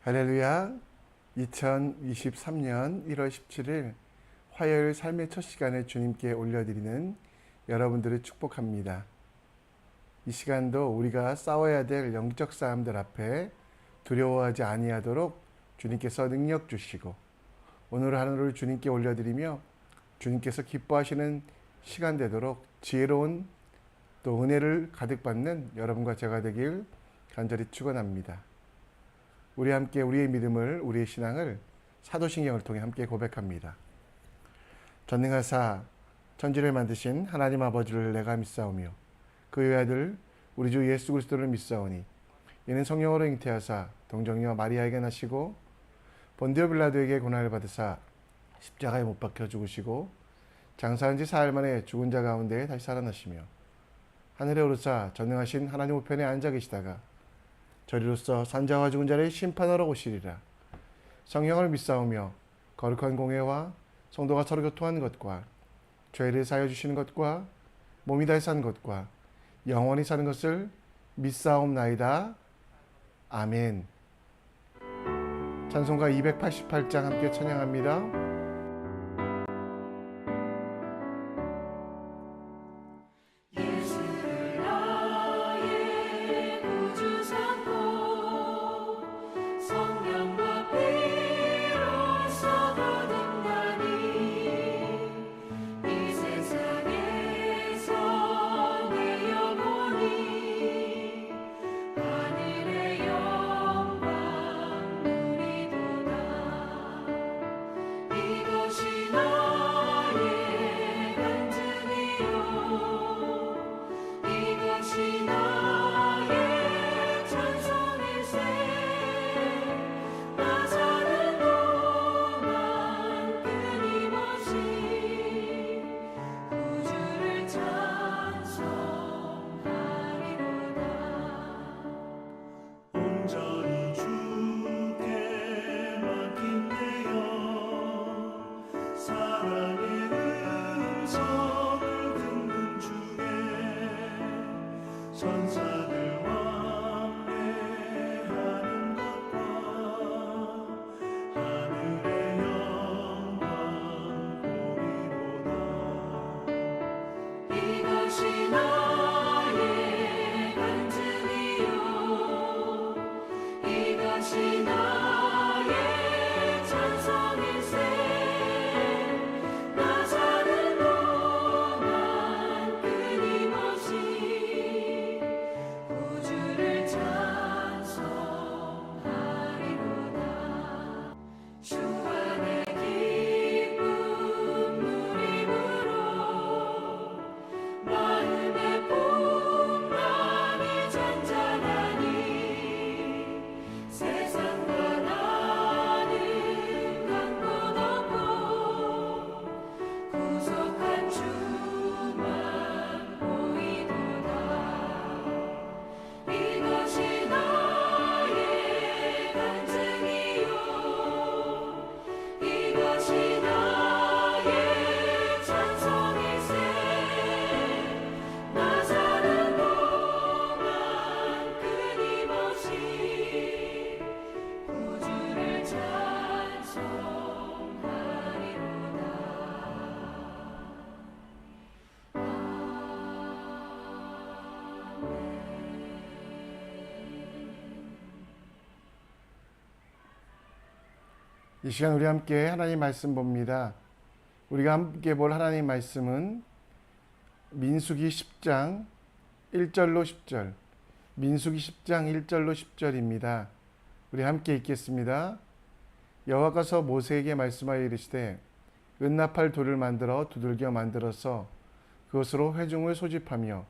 할렐루야. 2023년 1월 17일 화요일 삶의 첫 시간에 주님께 올려드리는 여러분들을 축복합니다. 이 시간도 우리가 싸워야 될 영적 싸움들 앞에 두려워하지 아니하도록 주님께서 능력 주시고 오늘 하루를 주님께 올려드리며 주님께서 기뻐하시는 시간 되도록 지혜로운 또 은혜를 가득 받는 여러분과 제가 되길 간절히 축원합니다. 우리 함께 우리의 믿음을, 우리의 신앙을 사도신경을 통해 함께 고백합니다. 전능하사 천지를 만드신 하나님 아버지를 내가 믿사오며 그의 아들 우리 주 예수 그리스도를 믿사오니 이는 성령으로 잉태하사 동정녀 마리아에게 나시고 본디오 빌라도에게 고난을 받으사 십자가에 못 박혀 죽으시고 장사한 지 사흘 만에 죽은 자 가운데 다시 살아나시며 하늘에 오르사 전능하신 하나님 우편에 앉아 계시다가 저리로서 산자와 죽은 자를 심판하러 오시리라. 성령을 믿사오며 거룩한 공회와 성도가 서로 교통하는 것과 죄를 사하여 주시는 것과 몸이 다시 사는 것과 영원히 사는 것을 믿사옵나이다. 아멘. 찬송가 288장 함께 찬양합니다. 이 시간 우리 함께 하나님 말씀 봅니다. 우리가 함께 볼 하나님 말씀은 민수기 10장 1절로 10절, 민수기 10장 1절로 10절입니다. 우리 함께 읽겠습니다. 여호와께서 모세에게 말씀하여 이르시되 은나팔 돌을 만들어 두들겨 만들어서 그것으로 회중을 소집하며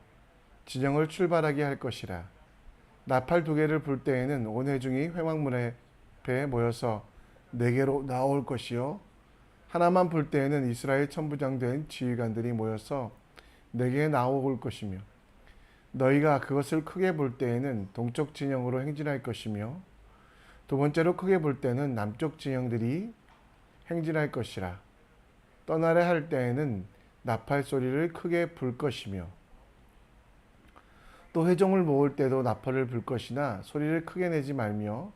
진영을 출발하게 할 것이라. 나팔 두 개를 불 때에는 온 회중이 회막문 앞에 모여서 네개로 나올 것이요 하나만 불 때에는 이스라엘 천부장 된 지휘관들이 모여서 네개 나올 것이며 너희가 그것을 크게 불 때에는 동쪽 진영으로 행진할 것이며 두 번째로 크게 불 때는 남쪽 진영들이 행진할 것이라. 떠나려 할 때에는 나팔 소리를 크게 불 것이며 또 회중을 모을 때도 나팔을 불 것이나 소리를 크게 내지 말며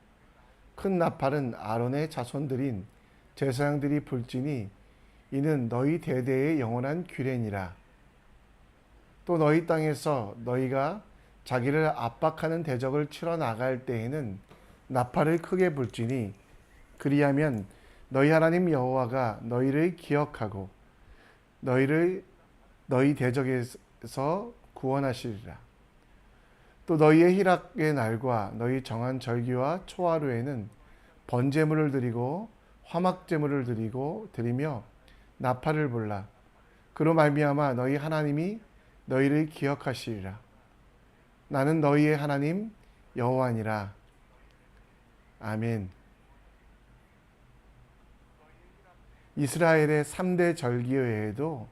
큰 나팔은 아론의 자손들인 제사장들이 불지니 이는 너희 대대의 영원한 규례니라. 또 너희 땅에서 너희가 자기를 압박하는 대적을 치러 나갈 때에는 나팔을 크게 불지니 그리하면 너희 하나님 여호와가 너희를 기억하고 너희를 너희 대적에서 구원하시리라. 또 너희의 희락의 날과 너희 정한 절기와 초하루에는 번제물을 드리고 화막제물을 드리며 나팔을 불라. 그로 말미암아 너희 하나님이 너희를 기억하시리라. 나는 너희의 하나님 여호와니라. 아멘. 이스라엘의 3대 절기 외에도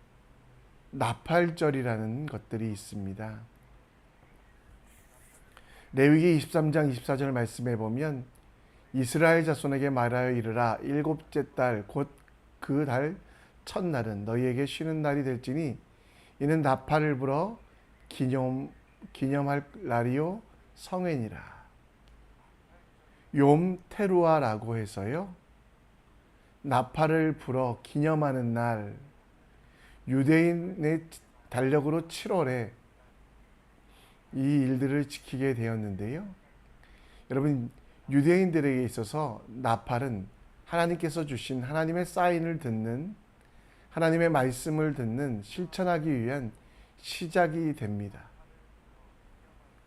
나팔절이라는 것들이 있습니다. 레위기 23장 24절 말씀에 보면 이스라엘 자손에게 말하여 이르라. 일곱째 달 곧 그 달 첫날은 너희에게 쉬는 날이 될지니 이는 나팔을 불어 기념할 날이요 성회니라. 욤 테루아라고 해서요, 나팔을 불어 기념하는 날, 유대인의 달력으로 7월에 이 일들을 지키게 되었는데요. 여러분, 유대인들에게 있어서 나팔은 하나님께서 주신 하나님의 사인을 듣는, 하나님의 말씀을 듣는, 실천하기 위한 시작이 됩니다.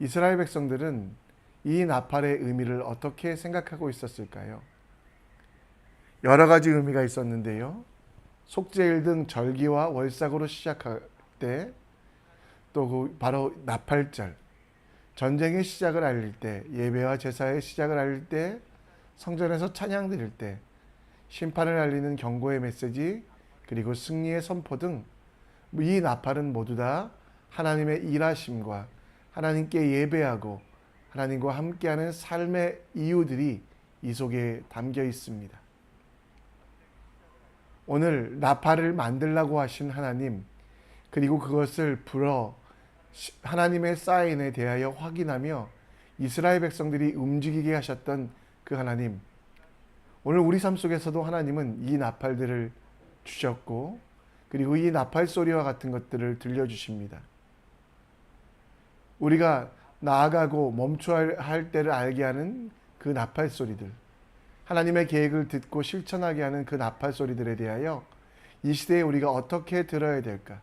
이스라엘 백성들은 이 나팔의 의미를 어떻게 생각하고 있었을까요? 여러 가지 의미가 있었는데요. 속죄일 등 절기와 월삭으로 시작할 때, 또 바로 나팔절, 전쟁의 시작을 알릴 때, 예배와 제사의 시작을 알릴 때, 성전에서 찬양 드릴 때, 심판을 알리는 경고의 메시지, 그리고 승리의 선포 등 이 나팔은 모두 다 하나님의 일하심과 하나님께 예배하고 하나님과 함께하는 삶의 이유들이 이 속에 담겨 있습니다. 오늘 나팔을 만들라고 하신 하나님, 그리고 그것을 불어 하나님의 사인에 대하여 확인하며 이스라엘 백성들이 움직이게 하셨던 그 하나님, 오늘 우리 삶 속에서도 하나님은 이 나팔들을 주셨고, 그리고 이 나팔 소리와 같은 것들을 들려주십니다. 우리가 나아가고 멈춰야 할 때를 알게 하는 그 나팔 소리들, 하나님의 계획을 듣고 실천하게 하는 그 나팔 소리들에 대하여 이 시대에 우리가 어떻게 들어야 될까,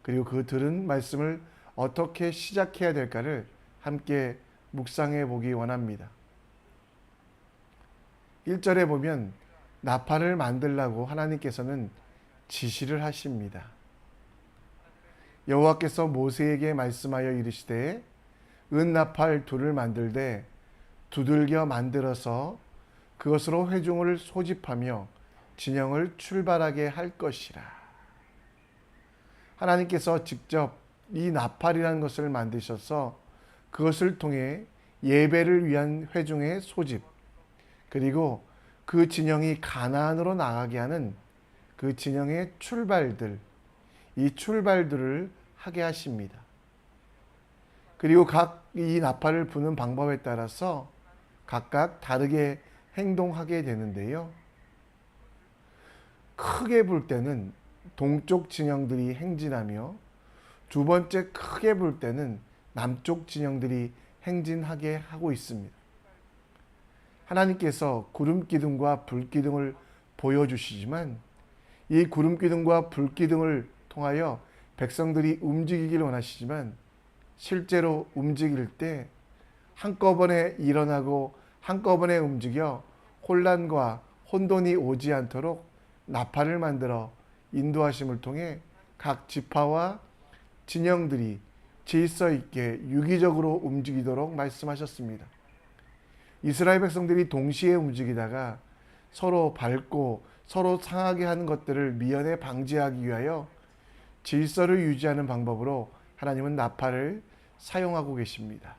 그리고 그 들은 말씀을 어떻게 시작해야 될까를 함께 묵상해 보기 원합니다. 1절에 보면 나팔을 만들라고 하나님께서는 지시를 하십니다. 여호와께서 모세에게 말씀하여 이르시되 은나팔 둘을 만들되 두들겨 만들어서 그것으로 회중을 소집하며 진영을 출발하게 할 것이라. 하나님께서 직접 이 나팔이라는 것을 만드셔서 그것을 통해 예배를 위한 회중의 소집, 그리고 그 진영이 가나안으로 나가게 하는 그 진영의 출발들, 이 출발들을 하게 하십니다. 그리고 각 이 나팔을 부는 방법에 따라서 각각 다르게 행동하게 되는데요. 크게 불 때는 동쪽 진영들이 행진하며, 두 번째 크게 불 때는 남쪽 진영들이 행진하게 하고 있습니다. 하나님께서 구름기둥과 불기둥을 보여주시지만 이 구름기둥과 불기둥을 통하여 백성들이 움직이길 원하시지만 실제로 움직일 때 한꺼번에 일어나고 한꺼번에 움직여 혼란과 혼돈이 오지 않도록 나팔을 만들어 인도하심을 통해 각 지파와 진영들이 질서 있게 유기적으로 움직이도록 말씀하셨습니다. 이스라엘 백성들이 동시에 움직이다가 서로 밟고 서로 상하게 하는 것들을 미연에 방지하기 위하여 질서를 유지하는 방법으로 하나님은 나팔을 사용하고 계십니다.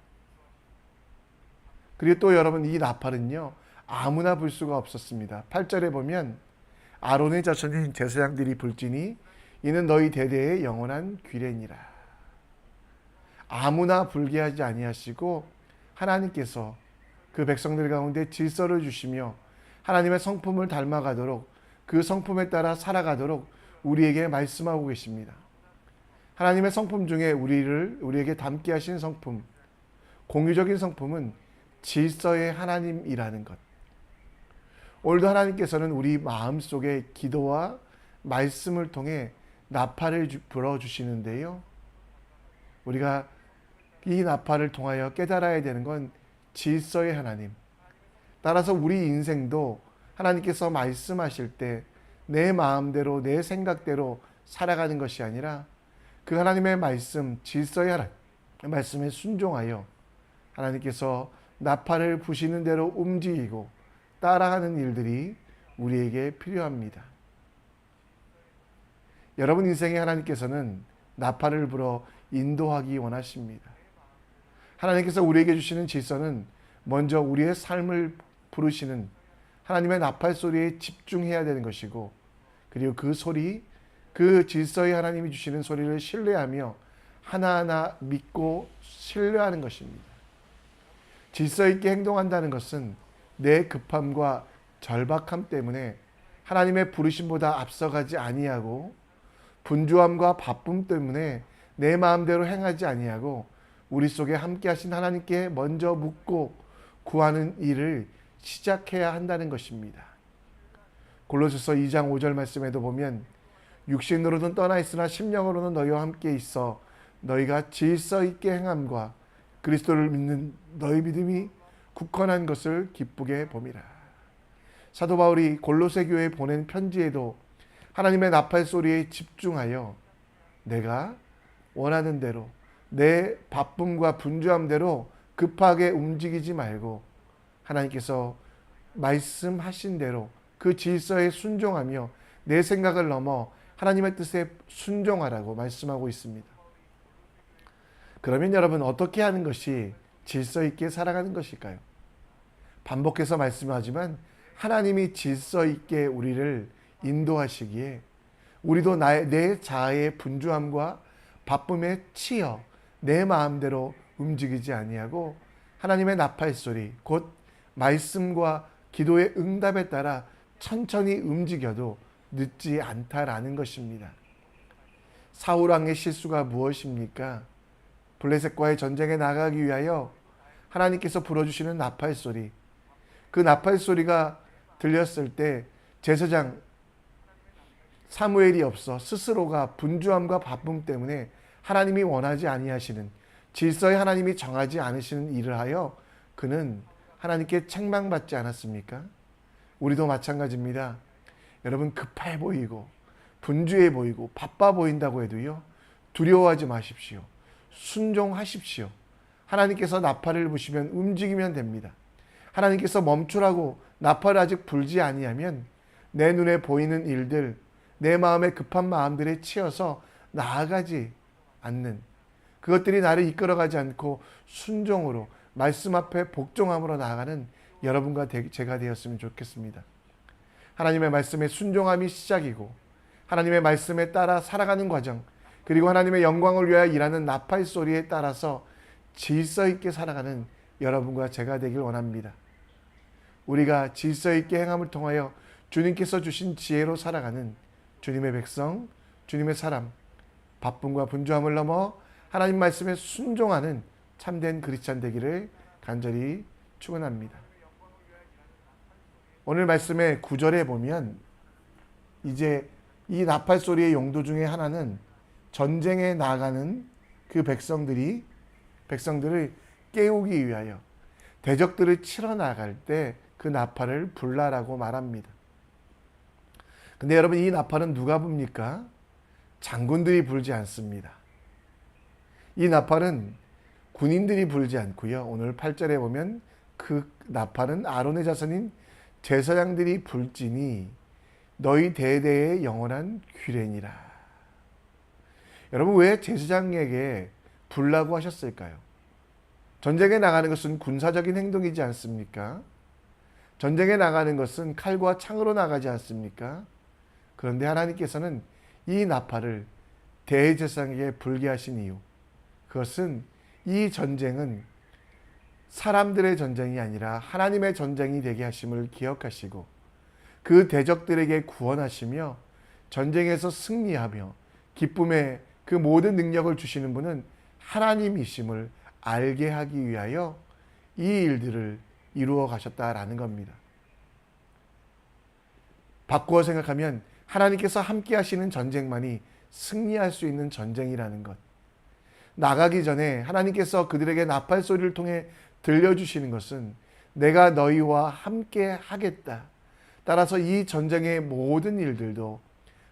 그리고 또 여러분, 이 나팔은요 아무나 불 수가 없었습니다. 8절에 보면 아론의 자손인 제사장들이 불지니 이는 너희 대대의 영원한 규례니라. 아무나 불게 하지 아니하시고 하나님께서 그 백성들 가운데 질서를 주시며 하나님의 성품을 닮아가도록 그 성품에 따라 살아가도록 우리에게 말씀하고 계십니다. 하나님의 성품 중에 우리에게 닮게 하신 성품, 공유적인 성품은 질서의 하나님이라는 것. 오늘도 하나님께서는 우리 마음속에 기도와 말씀을 통해 나팔을 불어주시는데요. 우리가 이 나팔을 통하여 깨달아야 되는 건 질서의 하나님. 따라서 우리 인생도 하나님께서 말씀하실 때 내 마음대로 내 생각대로 살아가는 것이 아니라 그 하나님의 말씀, 질서의 하나님 말씀에 순종하여 하나님께서 나팔을 부시는 대로 움직이고 따라가는 일들이 우리에게 필요합니다. 여러분 인생에 하나님께서는 나팔을 불어 인도하기 원하십니다. 하나님께서 우리에게 주시는 질서는 먼저 우리의 삶을 부르시는 하나님의 나팔 소리에 집중해야 되는 것이고, 그리고 그 소리, 그 질서의 하나님이 주시는 소리를 신뢰하며 하나하나 믿고 신뢰하는 것입니다. 질서 있게 행동한다는 것은 내 급함과 절박함 때문에 하나님의 부르심보다 앞서가지 아니하고, 분주함과 바쁨 때문에 내 마음대로 행하지 아니하고 우리 속에 함께 하신 하나님께 먼저 묻고 구하는 일을 시작해야 한다는 것입니다. 골로새서 2장 5절 말씀에도 보면 육신으로는 떠나 있으나 심령으로는 너희와 함께 있어 너희가 질서 있게 행함과 그리스도를 믿는 너희 믿음이 굳건한 것을 기쁘게 봄이라. 사도 바울이 골로새 교회에 보낸 편지에도 하나님의 나팔 소리에 집중하여 내가 원하는 대로 내 바쁨과 분주함대로 급하게 움직이지 말고 하나님께서 말씀하신 대로 그 질서에 순종하며 내 생각을 넘어 하나님의 뜻에 순종하라고 말씀하고 있습니다. 그러면 여러분 어떻게 하는 것이 질서 있게 살아가는 것일까요? 반복해서 말씀하지만 하나님이 질서 있게 우리를 인도하시기에 우리도 내 자아의 분주함과 바쁨에 치여 내 마음대로 움직이지 아니하고 하나님의 나팔 소리, 곧 말씀과 기도의 응답에 따라 천천히 움직여도 늦지 않다라는 것입니다. 사울 왕의 실수가 무엇입니까? 블레셋과의 전쟁에 나가기 위하여 하나님께서 불어주시는 나팔 소리, 그 나팔 소리가 들렸을 때 제사장 사무엘이 없어 스스로가 분주함과 바쁨 때문에 하나님이 원하지 아니하시는, 질서의 하나님이 정하지 않으시는 일을 하여 그는 하나님께 책망받지 않았습니까? 우리도 마찬가지입니다. 여러분 급해 보이고 분주해 보이고 바빠 보인다고 해도요, 두려워하지 마십시오. 순종하십시오. 하나님께서 나팔을 부시면 움직이면 됩니다. 하나님께서 멈추라고 나팔을 아직 불지 아니하면 내 눈에 보이는 일들, 내 마음의 급한 마음들에 치여서 나아가지 않는, 그것들이 나를 이끌어가지 않고 순종으로 말씀 앞에 복종함으로 나아가는 여러분과 제가 되었으면 좋겠습니다. 하나님의 말씀에 순종함이 시작이고 하나님의 말씀에 따라 살아가는 과정, 그리고 하나님의 영광을 위하여 일하는 나팔 소리에 따라서 질서 있게 살아가는 여러분과 제가 되길 원합니다. 우리가 질서 있게 행함을 통하여 주님께서 주신 지혜로 살아가는 주님의 백성, 주님의 사람, 바쁨과 분주함을 넘어 하나님 말씀에 순종하는 참된 크리스찬 되기를 간절히 축원합니다. 오늘 말씀의 9절에 보면 이제 이 나팔 소리의 용도 중에 하나는 전쟁에 나가는 그 백성들을 깨우기 위하여 대적들을 치러 나갈 때 그 나팔을 불라라고 말합니다. 근데 여러분 이 나팔은 누가 붑니까? 장군들이 불지 않습니다. 이 나팔은 군인들이 불지 않고요. 오늘 8절에 보면 그 나팔은 아론의 자손인 제사장들이 불지니 너희 대대의 영원한 규례니라. 여러분 왜 제사장에게 불라고 하셨을까요? 전쟁에 나가는 것은 군사적인 행동이지 않습니까? 전쟁에 나가는 것은 칼과 창으로 나가지 않습니까? 그런데 하나님께서는 이 나팔을 대제사장에게 불게 하신 이유, 그것은 이 전쟁은 사람들의 전쟁이 아니라 하나님의 전쟁이 되게 하심을 기억하시고 그 대적들에게 구원하시며 전쟁에서 승리하며 기쁨의 그 모든 능력을 주시는 분은 하나님이심을 알게 하기 위하여 이 일들을 이루어 가셨다라는 겁니다. 바꾸어 생각하면 하나님께서 함께 하시는 전쟁만이 승리할 수 있는 전쟁이라는 것. 나가기 전에 하나님께서 그들에게 나팔 소리를 통해 들려주시는 것은 내가 너희와 함께 하겠다. 따라서 이 전쟁의 모든 일들도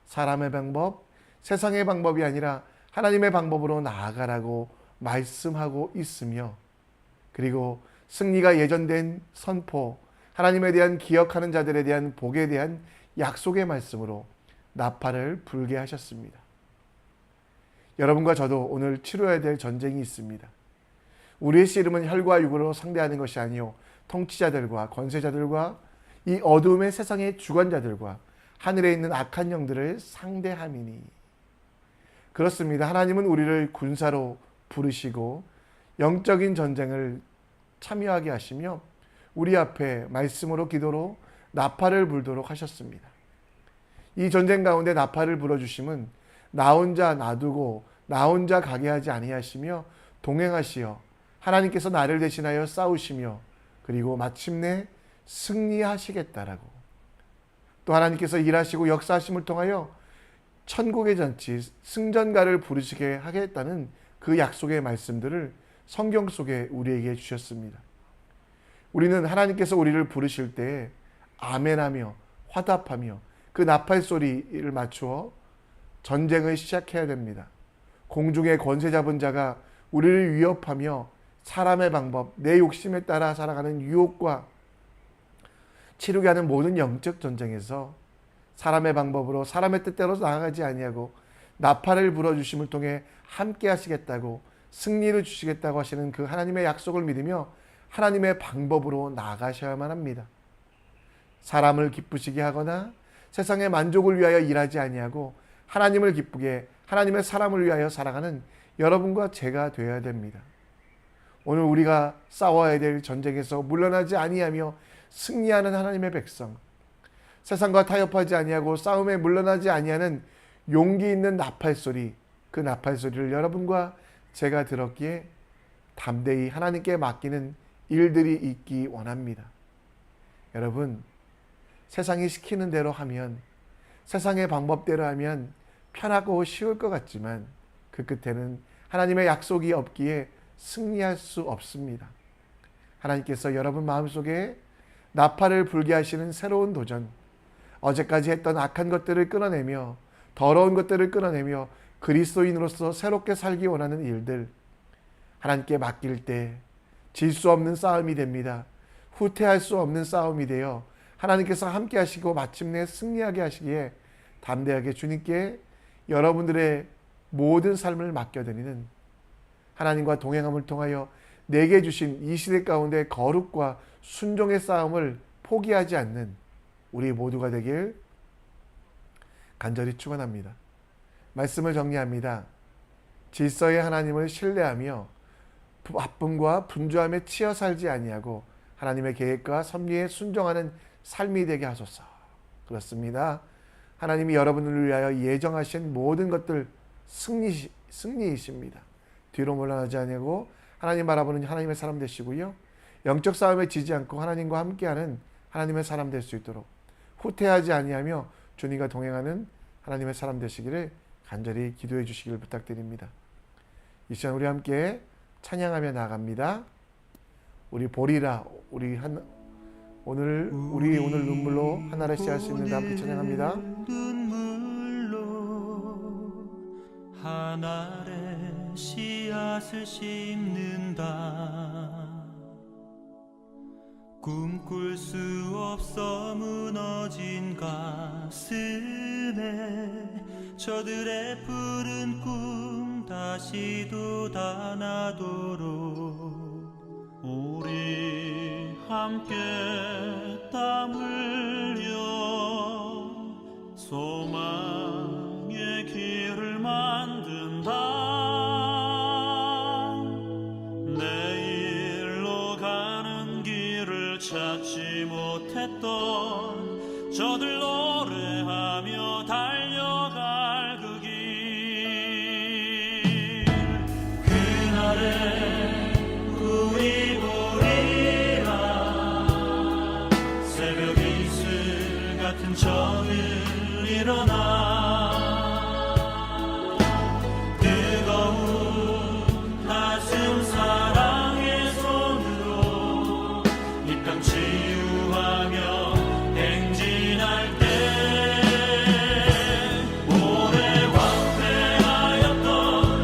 사람의 방법, 세상의 방법이 아니라 하나님의 방법으로 나아가라고 말씀하고 있으며, 그리고 승리가 예전된 선포, 하나님에 대한 기억하는 자들에 대한 복에 대한 약속의 말씀으로 나팔을 불게 하셨습니다. 여러분과 저도 오늘 치러야 될 전쟁이 있습니다. 우리의 씨름은 혈과 육으로 상대하는 것이 아니요 통치자들과 권세자들과 이 어두움의 세상의 주관자들과 하늘에 있는 악한 영들을 상대함이니. 그렇습니다. 하나님은 우리를 군사로 부르시고 영적인 전쟁을 참여하게 하시며 우리 앞에 말씀으로 기도로 나팔을 불도록 하셨습니다. 이 전쟁 가운데 나팔을 불어주심은 나 혼자 놔두고 나 혼자 가게 하지 아니하시며 동행하시어 하나님께서 나를 대신하여 싸우시며 그리고 마침내 승리하시겠다라고, 또 하나님께서 일하시고 역사하심을 통하여 천국의 잔치 승전가를 부르시게 하겠다는 그 약속의 말씀들을 성경 속에 우리에게 주셨습니다. 우리는 하나님께서 우리를 부르실 때 아멘하며 화답하며 그 나팔 소리를 맞추어 전쟁을 시작해야 됩니다. 공중의 권세 잡은 자가 우리를 위협하며 사람의 방법, 내 욕심에 따라 살아가는 유혹과 치르게 하는 모든 영적 전쟁에서 사람의 방법으로 사람의 뜻대로 나아가지 아니하고 나팔을 불어주심을 통해 함께 하시겠다고 승리를 주시겠다고 하시는 그 하나님의 약속을 믿으며 하나님의 방법으로 나아가셔야만 합니다. 사람을 기쁘시게 하거나 세상의 만족을 위하여 일하지 아니하고 하나님을 기쁘게 하나님의 사람을 위하여 살아가는 여러분과 제가 되어야 됩니다. 오늘 우리가 싸워야 될 전쟁에서 물러나지 아니하며 승리하는 하나님의 백성, 세상과 타협하지 아니하고 싸움에 물러나지 아니하는 용기 있는 나팔 소리, 그 나팔 소리를 여러분과 제가 들었기에 담대히 하나님께 맡기는 일들이 있기 원합니다. 여러분, 세상이 시키는 대로 하면, 세상의 방법대로 하면 편하고 쉬울 것 같지만 그 끝에는 하나님의 약속이 없기에 승리할 수 없습니다. 하나님께서 여러분 마음속에 나팔을 불게 하시는 새로운 도전, 어제까지 했던 악한 것들을 끊어내며 더러운 것들을 끊어내며 그리스도인으로서 새롭게 살기 원하는 일들, 하나님께 맡길 때 질 수 없는 싸움이 됩니다. 후퇴할 수 없는 싸움이 되어 하나님께서 함께 하시고 마침내 승리하게 하시기에 담대하게 주님께 여러분들의 모든 삶을 맡겨드리는, 하나님과 동행함을 통하여 내게 주신 이 시대 가운데 거룩과 순종의 싸움을 포기하지 않는 우리 모두가 되길 간절히 축원합니다. 말씀을 정리합니다. 질서의 하나님을 신뢰하며 바쁨과 분주함에 치여 살지 아니하고 하나님의 계획과 섭리에 순종하는 삶이 되게 하소서. 그렇습니다. 하나님이 여러분을 위하여 예정하신 모든 것들 승리이십니다. 뒤로 물러나지 아니하고 하나님 바라보는 하나님의 사람 되시고요. 영적 싸움에 지지 않고 하나님과 함께하는 하나님의 사람 될 수 있도록 후퇴하지 아니하며 주님과 동행하는 하나님의 사람 되시기를 간절히 기도해 주시기를 부탁드립니다. 이 시간 우리 함께 찬양하며 나아갑니다. 우리 보리라, 오늘 눈물로 하나를 씨할 수 있는데 함께 찬양합니다. 눈물로 하나의 씨앗을 심는다. 꿈꿀 수 없어 무너진 가슴에 저들의 푸른 꿈 다시 돋아나도록 우리 함께 땀 흘려 소망의 길을 만든다. 내일로 가 찾지 못했던 저들 노래하며 달려갈 그 길 그날에 우리 보리라 새벽 이슬 같은 저들 일어나 뜨거운 가슴 사랑의 손으로 이 땅 치유하며 행진할 때 오래 황폐하였던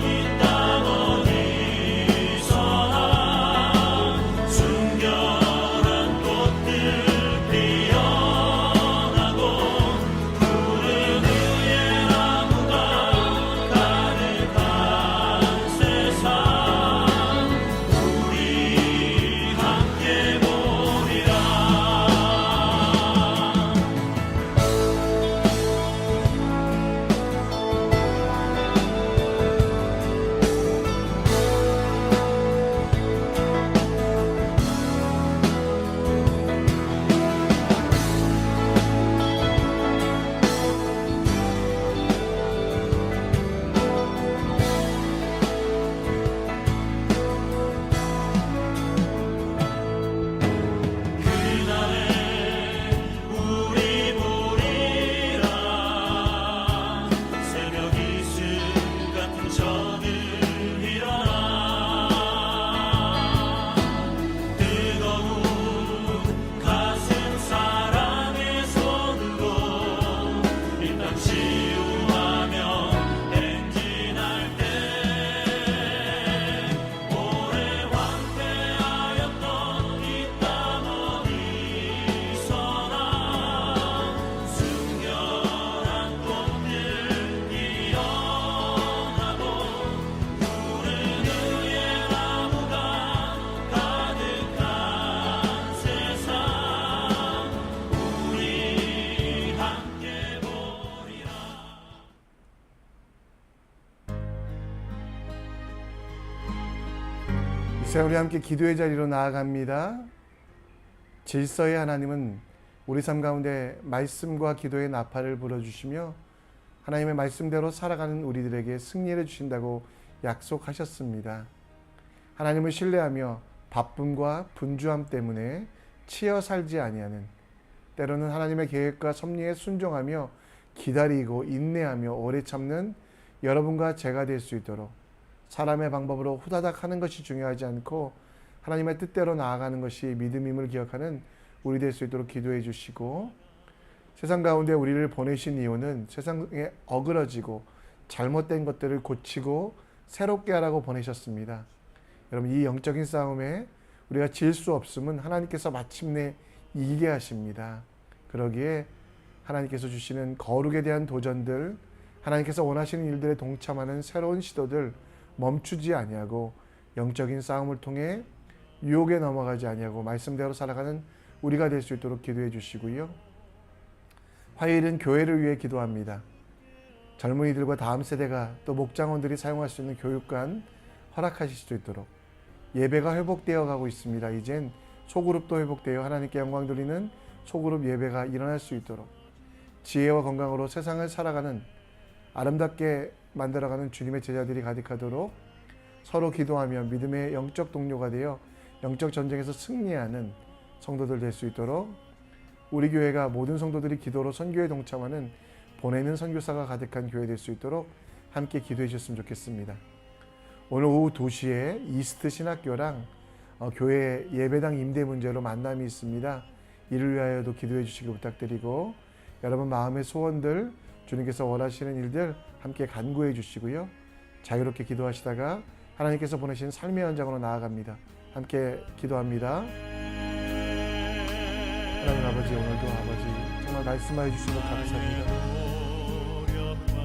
이 땅 어디서나 순결한 꽃들 피어나고 푸른 의의 나무가 가득한 세상 우리 함께 보리라 그날에 우리 보리라 새벽 이슬 같은 저들 일어나 뜨거운 가슴 사랑의 손으로 이 땅 치유하며 행진할 때 오래 황폐하였던 이 땅 어디서나 순결한 꽃들 피어나고 푸른 의의 나무가 가득한 세상 우리 함께 보리라 이 시간 우리 함께 기도의 자리로 나아갑니다. 질서의 하나님은 우리 삶 가운데 말씀과 기도의 나팔을 불어주시며 하나님의 말씀대로 살아가는 우리들에게 승리를 주신다고 약속하셨습니다. 하나님을 신뢰하며 바쁨과 분주함 때문에 치여 살지 아니하는, 때로는 하나님의 계획과 섭리에 순종하며 기다리고 인내하며 오래 참는 여러분과 제가 될 수 있도록 사람의 방법으로 후다닥 하는 것이 중요하지 않고 하나님의 뜻대로 나아가는 것이 믿음임을 기억하는 우리 될 수 있도록 기도해 주시고, 세상 가운데 우리를 보내신 이유는 세상에 어그러지고 잘못된 것들을 고치고 새롭게 하라고 보내셨습니다. 여러분, 이 영적인 싸움에 우리가 질 수 없음은 하나님께서 마침내 이기게 하십니다. 그러기에 하나님께서 주시는 거룩에 대한 도전들, 하나님께서 원하시는 일들에 동참하는 새로운 시도들 멈추지 아니하고 영적인 싸움을 통해 유혹에 넘어가지 아니하고 말씀대로 살아가는 우리가 될 수 있도록 기도해 주시고요. 화요일은 교회를 위해 기도합니다. 젊은이들과 다음 세대가 또 목장원들이 사용할 수 있는 교육관 허락하실 수 있도록 예배가 회복되어 가고 있습니다. 이젠 소그룹도 회복되어 하나님께 영광 돌리는 소그룹 예배가 일어날 수 있도록 지혜와 건강으로 세상을 살아가는 아름답게 만들어가는 주님의 제자들이 가득하도록 서로 기도하며 믿음의 영적 동료가 되어 영적 전쟁에서 승리하는 성도들 될 수 있도록 우리 교회가 모든 성도들이 기도로 선교에 동참하는 보내는 선교사가 가득한 교회 될 수 있도록 함께 기도해 주셨으면 좋겠습니다. 오늘 오후 2시에 이스트 신학교랑 교회 예배당 임대 문제로 만남이 있습니다. 이를 위하여도 기도해 주시기 부탁드리고, 여러분 마음의 소원들, 주님께서 원하시는 일들 함께 간구해 주시고요. 자유롭게 기도하시다가 하나님께서 보내신 삶의 현장으로 나아갑니다. 함께 기도합니다. 하나님 아버지, 오늘도 아버지 정말 말씀하여 주신 것 감사합니다.